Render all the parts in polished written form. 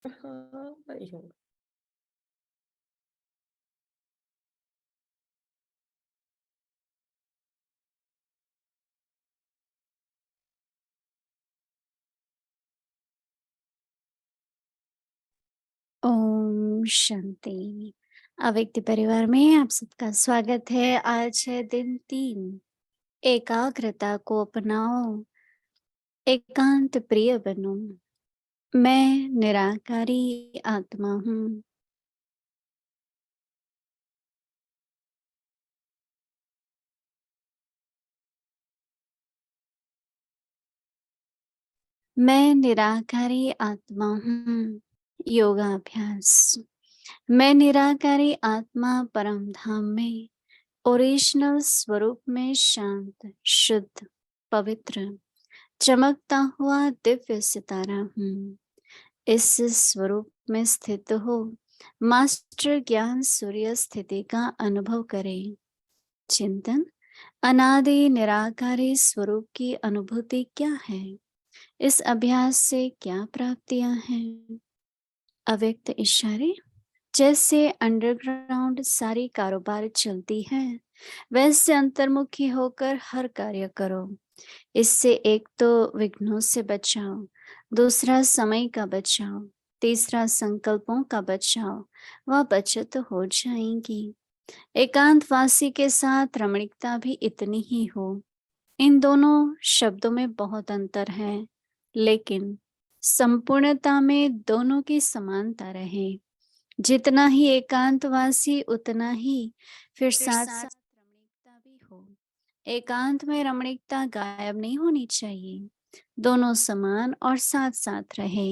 हाँ, वही हूँ। ओम शांति। अव्यक्त परिवार में आप सबका स्वागत है। आज है दिन 3। एकाग्रता को अपनाओ, एकांत प्रिय बनो। मैं निराकारी आत्मा हूँ। मैं निराकारी आत्मा हूँ। योगाभ्यास। मैं निराकारी आत्मा परम धाम में ओरिजिनल स्वरूप में शांत, शुद्ध, पवित्र, चमकता हुआ दिव्य सितारा हूँ। इस स्वरूप में स्थित हो मास्टर ज्ञान सूर्य स्थिति का अनुभव करें। चिंतन। अनादि निराकारी स्वरूप की अनुभूति क्या है? इस अभ्यास से क्या प्राप्तियां हैं? अव्यक्त इशारे। जैसे अंडरग्राउंड सारी कारोबार चलती है, वैसे अंतर्मुखी होकर हर कार्य करो। इससे एक तो विघ्नों से बचाओ, दूसरा समय का बचाओ, तीसरा संकल्पों का बचाओ। वह बचत हो जाएंगी। एकांतवासी के साथ रमणीकता भी इतनी ही हो। इन दोनों शब्दों में बहुत अंतर है, लेकिन संपूर्णता में दोनों की समानता रहे। जितना ही एकांतवासी उतना ही फिर साथ साथ रमणीकता भी हो। एकांत में रमणीकता गायब नहीं होनी चाहिए। दोनों समान और साथ साथ रहे।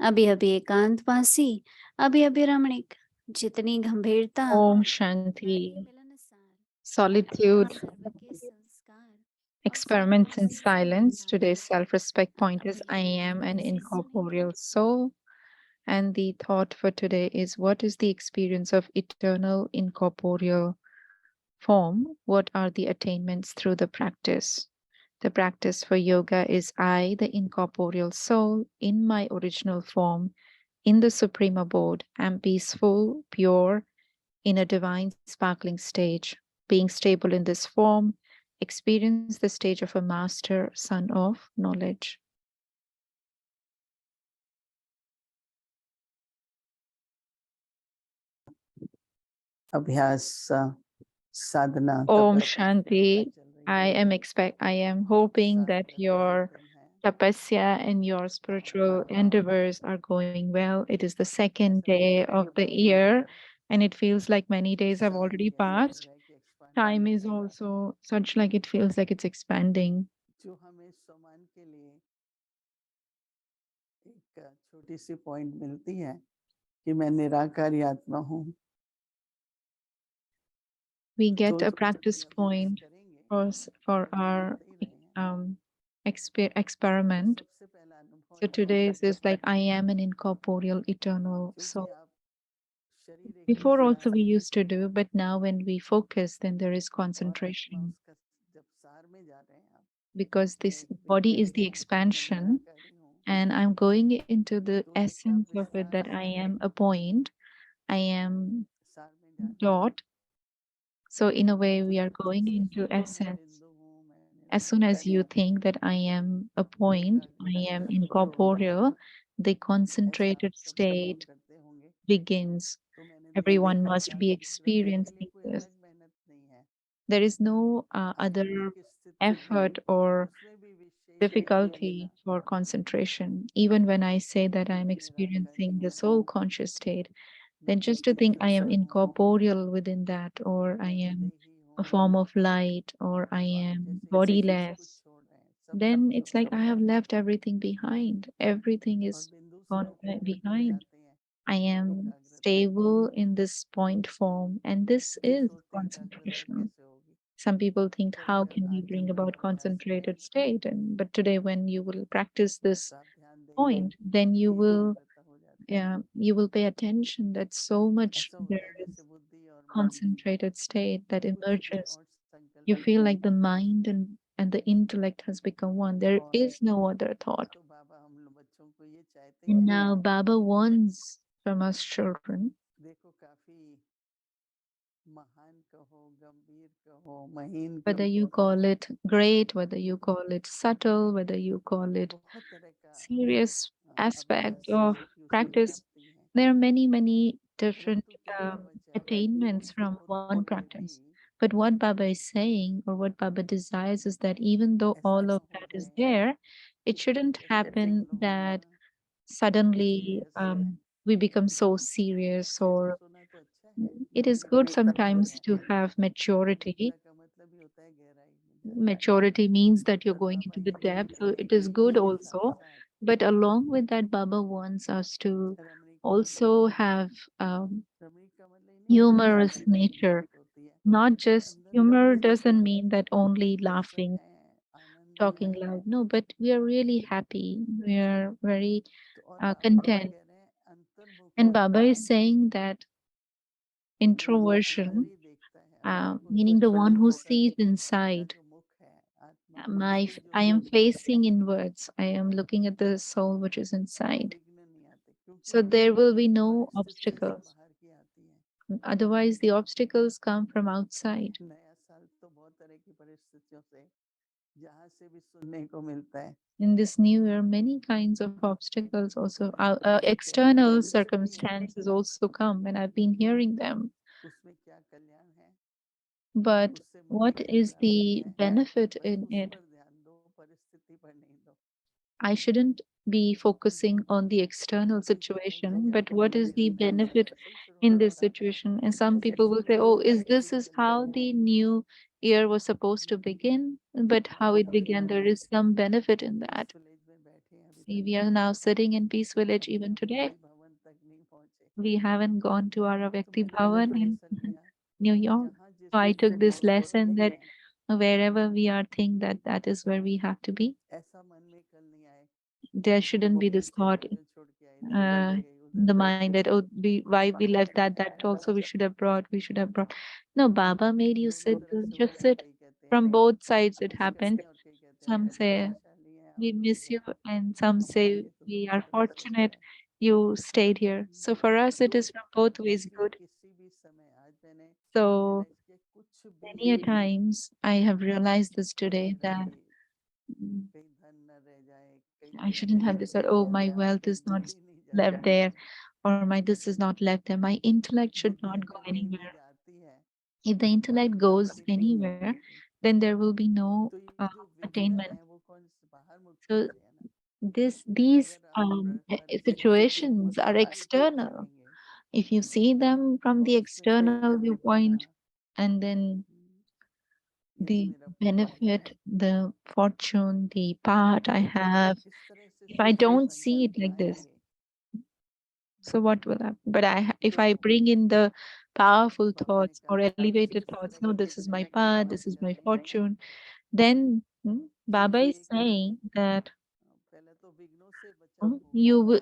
अभी अभी एकांतवासी, अभी अभी रमणीक। जितनी गंभीरता Om उतना ही Shanti, मिलनसार। अपने Solitude, सर्व के संस्कार और सर्वों Experiments in से Silence. संबंध Today's self respect अब point is अपने I am ध्यान an से सुनेंगे। incorporeal soul. And the thought for today is what is the experience of eternal incorporeal form? What are the attainments through the practice? The practice for yoga is I, the incorporeal soul, in my original form, in the supreme abode, am peaceful, pure, in a divine sparkling stage. Being stable in this form, experience the stage of a master, son of knowledge. अभ्यास साधना Om तपस्या क्या Shanti. चल रही है? I am hoping that साधना कैसे your चल रहा है? tapasya and your spiritual endeavors are going well. It is the second ऐसा लग day रहा है of कि the पूरी year, and it feels like many days have शरीर already ऐसा लग passed. रहा है कि एक्सपांड Time होने is लग रहा है। also such like it feels like it's expanding. जो हमें सम्मान के लिए एक छोटी सी पॉइंट मिलती है कि मैं निराकारी आत्मा हूँ, We get रोज a कुछ भी practice अभ्यास point करेंगे for अनुभव our मिलते ही रहे हैं। um, तो experiment. सबसे पहला अनुभव So है today's is like I am an incorporeal eternal क्योंकि soul. आप शरीर एक Before हिस्सा also we है used to do, but now when we focus, then there is और आत्मा concentration उसका जब सार में जा रहे हैं आप because मैं this एक body बिल्कुल is the मैं expansion, निराकारी हूँ, and I'm going into the तो उसका essence of it that विस्तार I am a point, I am सार में जाना है। dot. So in a way, तो we are जब going जैसे into ही मैं essence. बिंदु हूँ, मैं As soon as Nirankari you हूँ, think that I am a point, I एकाग्रता am शुरू हो जाती है। incorporeal, the ऐसा आप concentrated सब अनुभव state करते होंगे। begins. तो मैंने Everyone देखा कि must be आपकी प्रकृति में experiencing कोई this. अलग मेहनत नहीं है। There is no आपकी other एक स्थिति है, effort or उसमें भी विशेष ध्यान देना। difficulty for concentration. Even when I say that मैं I'm निराकारी experiencing the हूँ, soul conscious state, मैं then just एक to think I am Sankarshan हूँ, incorporeal within that, or I मैं am देही a हूँ। form of light, or I तो आप am जैसे कि सब कुछ bodiless, छोड़ रहे हैं, सब then शब्दों it's को like I छोड़ have रहे हैं left everything behind. Everything और is बिंदु gone स्वरूप प्रकृति में behind. जाते हैं। I am एकाग्रता stable in this point form, and this हम is सोचते हैं एकाग्रता concentration. कैसे होगी, Some people think, पर how जब can we आज bring हम about अभ्यास concentrated करेंगे state? And but today, when you will practice this तो आप ध्यान देंगे point, then कि you will, एकाग्रता हो जाती है। yeah, you will pay attention that so much ऐसा होता there है is जैसे बुद्धि और मन concentrated state that कुछ भी emerges. और संकल्प You feel नहीं like the mind and the intellect has become one. There और is no other thought. तो बाबा हम लोग बच्चों को ये I think And now Baba wants from us children, देखो काफी महान कहो, गंभीर कहो, महीन whether you कहो, call it great, whether you call it subtle, whether you call it बहुत तरह का serious aspect अभ्यास of की उसकी practice. प्राप्ति है। There are many, many different परंतु कहने का मतलब है कि attainments उनको from one होते हुए practice. भी But what Baba is saying, or what Baba desires, is that even though ऐसा all न of हो that is जाए there, it कि shouldn't हम happen लोग that suddenly सीरियस हैं। we become so serious, serious or होना तो अच्छा है, it is good गंभीरता नहीं sometimes है। to have maturity. गंभीरता का मतलब ही होता है गहराई में जाना। Maturity means that you're पर going बाबा into the यही depth, so it कहेंगे is good इसके साथ also. साथ But along with that, Baba wants us to रमणीक होना also चाहिए। have रमणीक का मतलब ये नहीं कि हंसते humorous रहना एक nature. बात होती है, Not just अंदर से humor हंसते doesn't हैं, mean that only हंसते laughing, हैं, talking आनंदमय loud. हैं। No, but we are really happy. We are very तो और बाबा क्या content. कह रहे हैं, अंतर्मुख And हो Baba जाओ। is saying that वो जो अंदर introversion, ही देखता है अपने को, meaning the one who स्वरूपतः sees मेरा inside, जो मुख है, आत्मा उसमें जो I am देखता है, facing inwards. I am looking at the soul which is वहाँ inside. विघ्न नहीं आते, So क्योंकि there will be no परिस्थितियां सब obstacles. बाहर की आती हैं। Otherwise, the obstacles come from outside. नया साल तो बहुत तरह की परिस्थितियों से, जहाँ से भी सुनने को मिलता है। In this new year, many kinds of obstacles also, लोग कहते हैं external कुछ भी है, circumstances also come, and I've been hearing them. उसमें क्या कल्याण है, But उससे मुझे what क्या is प्राप्ति the है, benefit बस in उस it? पर ध्यान दो, परिस्थिति पर नहीं दो। I shouldn't be focusing on the external कोई कहता है जी situation, but अभी what तो is the मेरा नया साल benefit ऐसे ही शुरू in होने this वाला है, situation? And some ऐसे ही people will शुरू say, होने oh, वाला is है, this ऐसे ही is चलेगा। how the new year was supposed to begin? But how it began, there is some benefit in peace that. Village में बैठे हैं अभी See, तक, we are now sitting in Peace Village अपने even today. अव्यक्ति भवन तक नहीं पहुंचे। We haven't gone to our तो Avyakti मैंने अलग Bhavan in लेसन लिया, New York. जहाँ जिस So I took जगह this उसको lesson रखना that है, wherever we are, think that that is where we have to be. ऐसा मन में कल नहीं आए There कि shouldn't वो be this पीछे thought बोझल छोड़ के आई थी, इधर ले गई, उधर the ले mind that, oh, why we left that also we should have brought, we should have brought. No, Baba made you दोनों sit, तरफ से just होता है। sit. कई कहते हैं From both sides it खुश happened. कहते हैं, और कई कहते हैं Some say भाग्यशाली हैं आप we लोग, miss you, and some say हमारे तो we दोनों are तरफ से होता fortunate है। you stayed here. So for us it तो is from both ways इसलिए good. किसी भी समय, आज मैंने So रियलाइज किया, कुछ भी many a times I have realized this today मेरा that कोई कहीं धन न रह जाए, कहीं I मेरा shouldn't have ज्ञान this कहीं thought, oh, रह my गया, wealth कहीं is not बुद्धि नहीं जा left सकी। there, or my this is not left there. My intellect should बुद्धि not go अगर कहीं भी anywhere. जाती है If the तो intellect goes प्राप्ति नहीं हो anywhere, पाती। then there will be no तो ये जो विघ्न attainment. है वो कौन से बाहर मुख से आ So रहे हैं ना। these अगर आप परिस्थिति को situations are बाहरी रूप से external. देखेंगे If you see them from और the उसमें से external निकालना, viewpoint, and then यही the मेरा फॉर्चून है, benefit, the fortune, the part I तो जब आप have, इस तरह से if I सोच के don't see संकल्प it like this, लाएंगे, so what will happen? But if तो I bring in the powerful बाबा ने thoughts or कहा elevated जिस thoughts, तरह no, के this is विघ्न my की path, बात this is कर my रहे हैं, fortune, then Baba is सोचिए कि saying that पहले तो विघ्नों से बचा हूँ,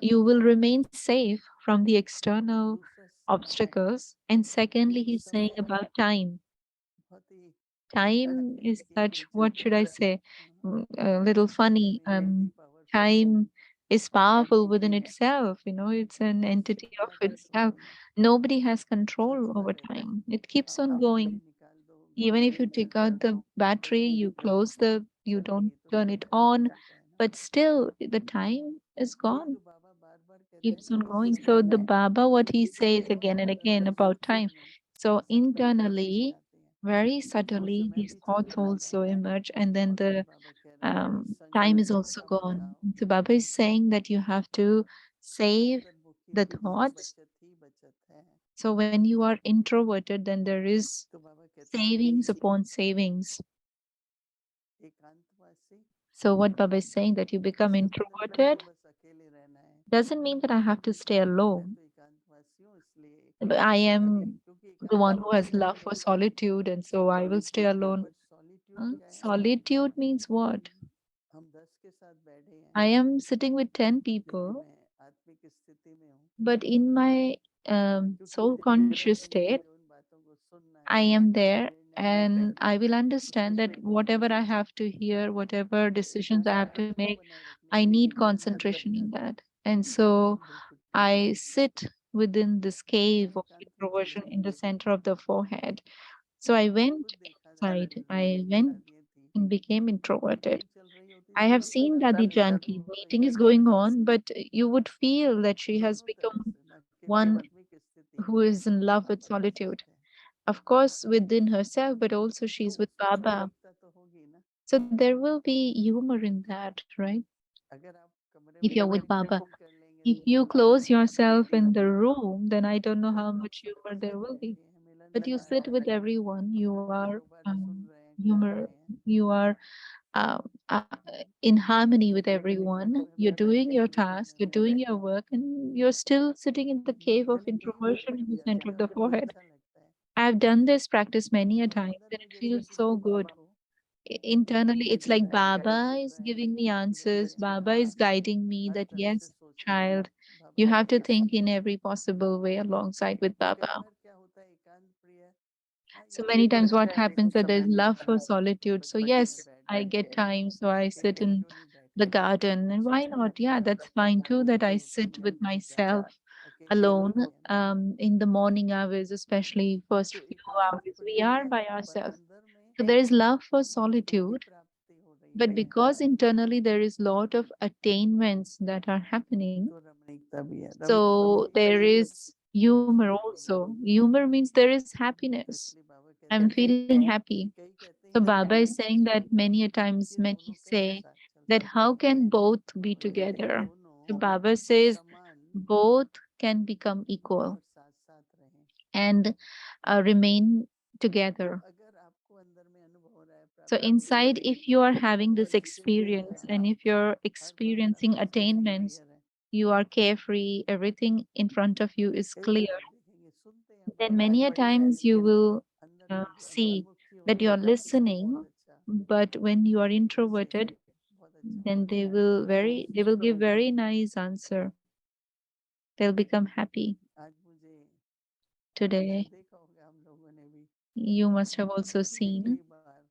you will remain safe from the external दूसरा समय, obstacles. And secondly, ये he's saying समय about time. बहुत ही Time जानने is की such, what should I दिलचस्प say, a little समय funny. वेरी पावरफुल है। Time is powerful within itself. It's an किसी entity को of क्या itself. कंट्रोल नहीं, Nobody has control चलता over रहता है। time. It keeps आप on बैटरी going. निकाल दो, Even if मोबाइल you बंद take कर out दो, the battery, battery you close you चल रही don't है तो turn फिर it टाइम on, चलता है ना। but still the time is तो ये gone, जो बाबा बार बार कहते हैं keeps ना on कि going. समय So the में Baba, what he says again and बहुत again अंदर about time. सूक्ष्म So संकल्प internally, आते हैं, very वो subtly, समय these भी चला thoughts जाता also है, emerge, and then और फिर the बाबा कह रहे हैं कि time is संकल्पों also का gone. बचाओ, So Baba is saying that you have to save अंतर्मुखी the की तो thoughts. बचत ही बचत है। So when you are introverted, then there is तो बाबा कहते हैं savings upon savings. एकांतवासी, So what Baba is saying, that you become ऐसा तो नहीं कि मुझे introverted बस अकेले रहना है, doesn't mean that I have to stay मैं alone. तो एकांतवासी हूँ इसलिए, But I am क्योंकि the one who has एकांतवासी love for solitude, and so I will stay alone. पर सॉलिट्यूड क्या है, Solitude means what? हम 10 के साथ बैठे हैं I am sitting with 10 लेकिन people, मैं आत्मिक स्थिति में हूँ, but in my क्योंकि soul मुझे पता है conscious कि मुझे state, जो उन बातों को सुनना I है, am there, निर्णय लेना and है, I will understand that उसमें whatever I concentrate, have to hear, whatever तो decisions I have to एकाग्रता make, बनाए रखने I के लिए need Baba bar bar concentration in समझाते हैं that. And so बिल्कुल ठीक है। I sit within this हाँ, cave of एकांत में चली introversion in the जाइए। center of the forehead. So I आपने went खुद देखा जैसे inside, अभी मैंने I बता went दिए थी, and became मीटिंग introverted. चल रही होती I have तुरंत seen पता Dadi नहीं चलता Janki's वो meeting is एकदम going से on, but you would feel that she has दोनों तरह become से ना केवल one आत्मिक स्थिति who is in love with बाबा के साथ solitude. है। Of course, within herself, but also तो she's with उससे Baba. स्वाभाविकता तो होगी ना। So there will be humor in that, right? अगर आप कमरे If में you're with जाके Baba. कोशिश कर लेंगे If तो you बाबा close आपको yourself in the तभी room, then I don't know कई how लोग much सबके humor there साथ will be. बैठे हैं, But you मिलनसार sit हैं, with everyone, you अपना are कारोबार सुन रहे हैं, कर रहे humor, हैं, you are uh, uh, in harmony with अपने घर everyone. में You're बैठ doing के your खुशी task, में you're बैठे doing हैं। your work, and you're still sitting in the cave of मैंने कई बार introversion in the किया center of है the और बड़ा forehead. अच्छा लगता है। I've done this practice many a तो time, अंदर and में it जैसे feels किसी so बाबा good. को Internally, देखते it's जा like रहे हैं, गाइड Baba कर is रहे हैं giving me कि भाई answers. अच्छे Baba से is guiding me her that, तरह से yes, सोचिए, child, Baba you have to आपके think साथ in हैं। every possible way alongside with तो कई Baba. बार क्या होता है एकांत प्रिय, हाँ So ये तो many ठीक times, है, what अपने को happens that समय there's love मिलता for है तो solitude. So बगीचे में yes, बैठ I जाते get हैं, time. So I ठीक sit है in क्यों नहीं the बैठे। garden, and why not? Yeah, that's fine too. That I तो sit तभी with ज़्यादा myself अकेले alone. होते हैं ना, In the morning hours, especially first तो few एकांत hours, we प्रिय are है by पर ourselves. अंदर में So there is love for उसकी solitude, प्राप्ति हो रही but है because internally there is lot of attainments that are happening, तो रमणीकता भी है। so रमणीकता there ये भी is humor बहुत also. जरूरी है। Humor means there is तो happiness. इसलिए बाबा I'm कहते हैं feeling happy. कि कई कहते So हैं Baba is saying कि that many a times, कि many दोनों कैसे say साथ चल that सकते how हैं, can both be तो यदि together? So दोनों Baba says समान both can become और equal साथ साथ रहें, and remain तो together. अगर आपको अंदर में अनुभव हो रहा है, So प्राप्ति हो रही inside, है, if you are तो having this बगीचे में बैठ experience जाइए, and if you're हर बात experiencing आपके सामने attainments, क्लियर है। you are carefree, everything in front of you is कई बार clear, आप देखेंगे सुनते हैं then बात many a बढ़िया है, times you लेकिन will अंदर में जो see अंतर्मुखी that होते you हैं are ना उसको बहुत listening, अच्छा but when you are से introverted, बहुत अच्छा then लगता है। they will give very nice answer. They'll become happy. आज मुझे Today, अक्सर देखा होगा हम लोगों ने भी you must have also कि seen कई बार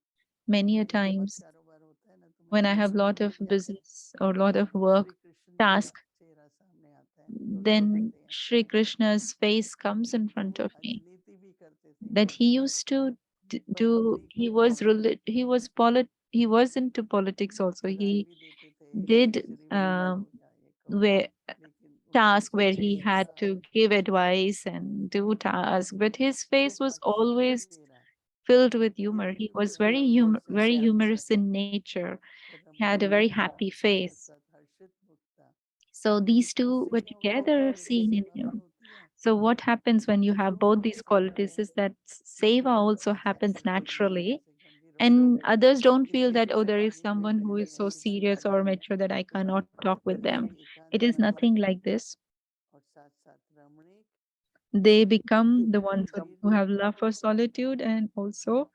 many a जब बहुत times कारोबार होता है ना तो मैं when I have सोचता lot हूँ of कि जब business or lot of work Shri Krishna ji का task, चेहरा सामने आता है तो then दिखते हैं, Sri Krishna's face comes in तो front वो of खाली me. नीति भी करते थे, That he used to पर अपनी he was he was into politics also. Rai He भी देते थे कि did श्रीमान ये हो या ये कहो, where लेकिन उनका task where चेहरा he had ऐसा to give advice and do task, but his वो face was पक्षी always चेहरा, filled with humor. यदि He कोई was हमसे very सहज humorous in nature. तो He had a very रमणीकता happy साथ face. साथ हर्षित मुक्ता, So these two उससे were क्या होता है together कि जो seen in सेवा भी him. होती है So what happens when you have दूसरों both को भी these सेवा qualities में is that seva दूसरों को also ऐसे happens ऐसे देखना है, naturally, ऐसे गंभीर होकर and others don't इस feel that, किसी oh, से there is बात नहीं someone who करनी, is so ऐसी बात serious or करनी है, mature that I तो बाबा cannot talk कहते with हैं them. कि It एकांत is बने nothing like this. और साथ साथ रमणीक, They become the ones गंभीर, who have love for solitude and also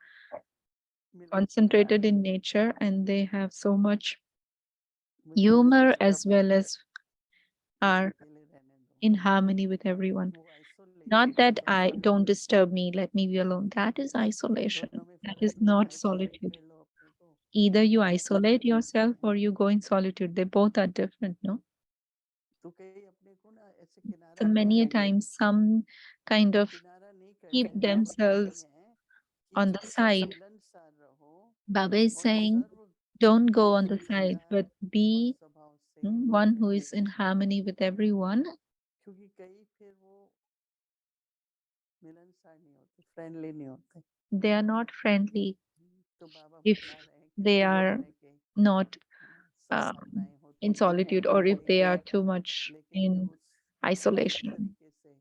मिलनसार। concentrated in nature, and they have so much मुझे तो humor सिर्फ as well as मुझे are अकेले रहने दो, in harmony with everyone. वो आइसोलेशन Not that कहते I हैं, don't disturb me, let me be alone. That is दोनों isolation. में That फर्क is नहीं है, not आइसोलेट solitude. कर लो अपने को, Either you isolate आइसोलेट कर yourself low, or you go in solitude. They both are different, no? तो कई अपने को ना ऐसे किनारा So many a करेंगे, times, some kind of किनारा नहीं keep करते, बाबा कहते themselves हैं कि on the जब तक side. मिलनसार रहो Baba is और saying, serve don't go on the side, गंभीरता but और be स्वभाव से, one who is in harmony with everyone. क्योंकि कई फिर वो मिलनसार नहीं होते, फ्रेंडली नहीं होते, They are not friendly तो बाबा if बता रहे हैं कि they किस are तरह के not संभावनाएं in होती हैं, solitude or if they लेकिन are too much लेकिन जो in सही isolation. तरीके से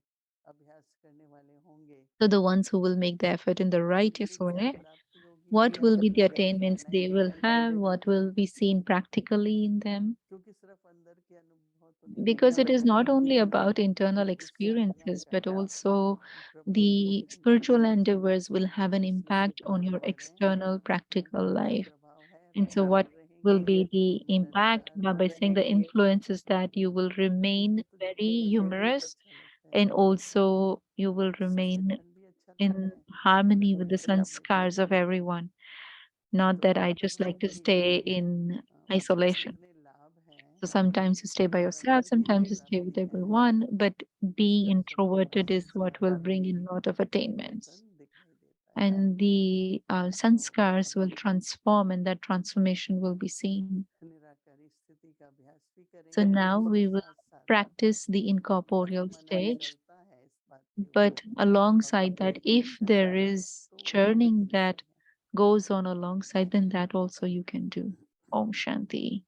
अभ्यास करने वाले होंगे So the ones who will make the effort in the तो righteous उनकी क्या way, प्राप्ति होगी, what will be the क्या attainments भावनाएं they will दिखाई have, देंगी, what will be seen practically in them. क्योंकि सिर्फ अंदर के अनुभव तो नहीं होते Because it is हैं, not only about internal दूसरों experiences, but का also प्रभाव the भी spiritual होता है, endeavors will have an जिसमें से impact on your पांच चीजें external practical क्या life. प्रभाव है, And so, what रमणीक will रहेंगे, be the impact? मिलनसार By saying रहेंगे, the influence is that you will मुझे remain तो जब very भी ऐसा बहुत humorous, अच्छा लगता है, and also you will remain सच्चिदानंद भी अच्छा लगता in है, harmony with the या मुझे sanskars of everyone. Not तो that I just कहते like हैं to कि stay in उसके isolation. कितने लाभ हैं, So sometimes you stay by yourself, sometimes you stay with everyone, but being introverted is what will bring in a lot of attainments. And the sanskars will transform, and that transformation will be seen. So now we will practice the incorporeal stage, but alongside that, if there is churning that goes on alongside, then that also you can do. Om Shanti.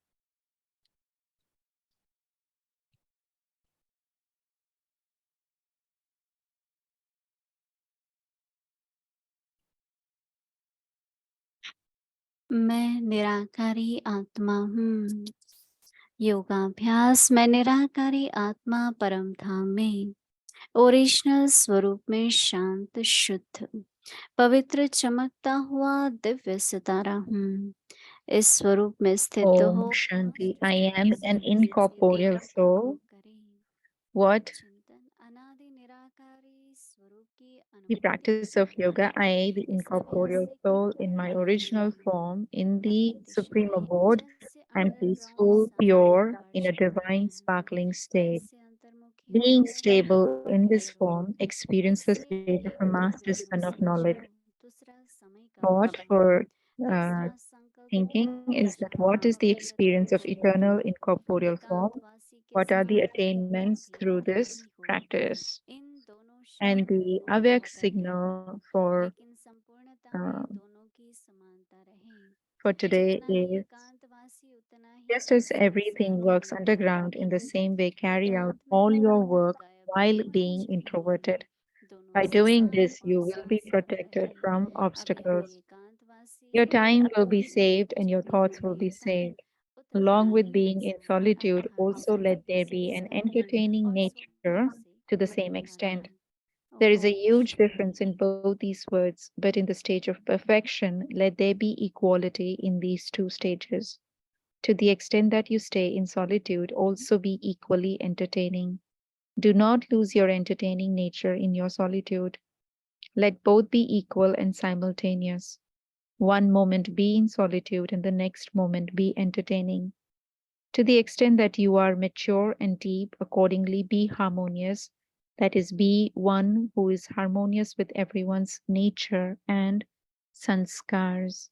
मैं निराकारी आत्मा हूँ। योगाभ्यास। मैं निराकारी आत्मा परम धाम में original स्वरूप में शांत, शुद्ध, पवित्र, चमकता हुआ दिव्य सितारा हूँ। इस स्वरूप में स्थित Om हो Shanti. मस्त I am चित्त an से स्थिति incorporeal का अनुभव soul. करें। What चिंतन अनादि निराकारी स्वरूप की the अनुभूति practice of yoga, I, the इस अभ्यास incorporeal से soul, केवल in my Anand, original form, in the Supreme शांतिशाली Abode, जैसे I'm अंडरग्राउंड peaceful, समुद्र pure, in a वर्षावन divine, है, sparkling state. ऐसे अंतर्मुखी Being हो, stable in this शांत form, रहो। experience the इसे state of a एक master Divya son of knowledge. समझो। दूसरा समय का Thought पालन। for तीसरा संकल्प thinking त्याग, is that what चाहना is the पवित्र experience of शुद्ध, eternal incorporeal form? एकांतवासी के What are the समान attainments अकेला through this नहीं हो। practice? इन दोनों And शब्द the को avyak याद रखें, signal for लेकिन संपूर्णता uh, में दोनों की समानता रहे। today जितना ही is एकांतवासी उतना ही just as everything शक्तिशाली works होगा। underground, in the same way, carry out एकांत में all your रहना work गायब while होना being चाहिए। introverted. दोनों By से doing साफ this, और you will साफ be साफ protected रहे। from अभी अभी obstacles. एकांतवासी Your हैं, time will be जितना saved and your thoughts will be चिंतनशील हैं, saved. उतना Along with he being in संसार solitude, अर्थात also let there be an संसार entertaining और nature स्वप्नों से to the same बना extent. रहे। There is a Om huge difference in Shanti. both these words, but in the stage of perfection, let there be equality in these two stages. To the extent that you stay in solitude, also be equally entertaining. Do not lose your entertaining nature in your solitude. Let both be equal and simultaneous. One moment be in solitude and the next moment be entertaining. To the extent that you are mature and deep, accordingly be harmonious. That is, be one who is harmonious with everyone's nature and sanskars.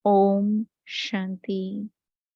Om Shanti.